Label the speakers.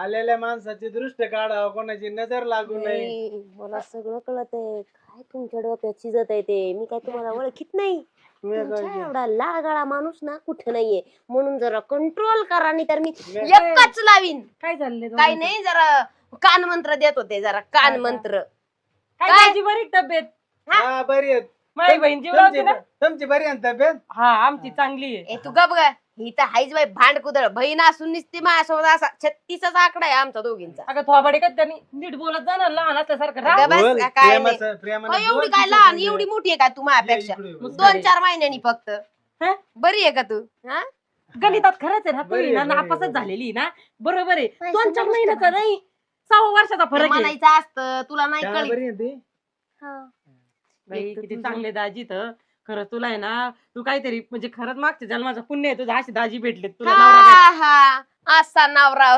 Speaker 1: आलेल्या माणसाची दृष्ट काढावं, कोणाची नजर लागू नये.
Speaker 2: नाही, मला सगळं कळतंय. काय तुमच्या डोक्यात शिजत आहे ते, मी काय तुम्हाला ओळखीत नाही. तुमच्या एवढा लागाळा माणूस ना कुठं नाहीये, म्हणून जरा कंट्रोल करा, नाही तर मी एकच लावीन.
Speaker 3: काय चाललंय
Speaker 2: काय नाही, जरा कान मंत्र देत होते, जरा कान मंत्र.
Speaker 3: काय
Speaker 2: काय?
Speaker 3: माझी बरी तब्येत?
Speaker 1: हा बरी आहेत.
Speaker 3: माझी बहीण जीव लावते ना?
Speaker 1: तुमची बरी आहे ना तब्येत?
Speaker 3: हा आमची चांगली आहे.
Speaker 2: ए तू गप ग, ही तर हायच बाई भांडकुदळ. बहीण असून निसते माझ्यासोबत असा 36चा आकडा आहे आमचा दोघींचा.
Speaker 3: अगं थोबाडे का त्यांनी नीट बोलत जाणार लहान असल्यासारखं राह.
Speaker 2: अगं बस,
Speaker 1: बोल,
Speaker 2: काय नाही.
Speaker 1: प्रेमानं
Speaker 2: अहो, एवढी
Speaker 1: बोल
Speaker 2: काय
Speaker 1: तिच्या
Speaker 2: लहान,
Speaker 1: संग.
Speaker 2: एवढी मोठी आहे का तू माझ्यापेक्षा?
Speaker 1: ये इकडे.
Speaker 2: 2-4 महिन्यांनी फक्त.
Speaker 3: हं?
Speaker 2: बरी आहे का तू? हा?
Speaker 3: गणितात खरंच आहे ना
Speaker 1: बरी
Speaker 3: तुम्ही ना
Speaker 1: आहे, बरी आहे,
Speaker 3: नापासच
Speaker 1: बरी आहे.
Speaker 3: झालेली ना. बरोबर आहे.
Speaker 2: पैसा
Speaker 3: 2-4
Speaker 2: नसतो
Speaker 3: महिन्याचा
Speaker 2: ना.
Speaker 3: नाही, 6 वर्षाचा
Speaker 2: ते
Speaker 3: फरक आहे.
Speaker 2: म्हणायचं असतं, तुला नाही
Speaker 1: शाळा
Speaker 2: कळत.
Speaker 1: बरी आहे ती?
Speaker 3: बाई
Speaker 2: एक तर
Speaker 3: किती
Speaker 2: तुझं-
Speaker 3: चांगले दाजी तर. खरं तुला आहे ना, तू काहीतरी म्हणजे खरंच मागच्या जन्माचा पुण्य आहे तुझा, अशी दाजी भेटले तुला नवरा भेटला.
Speaker 2: हा हा, असा नवरा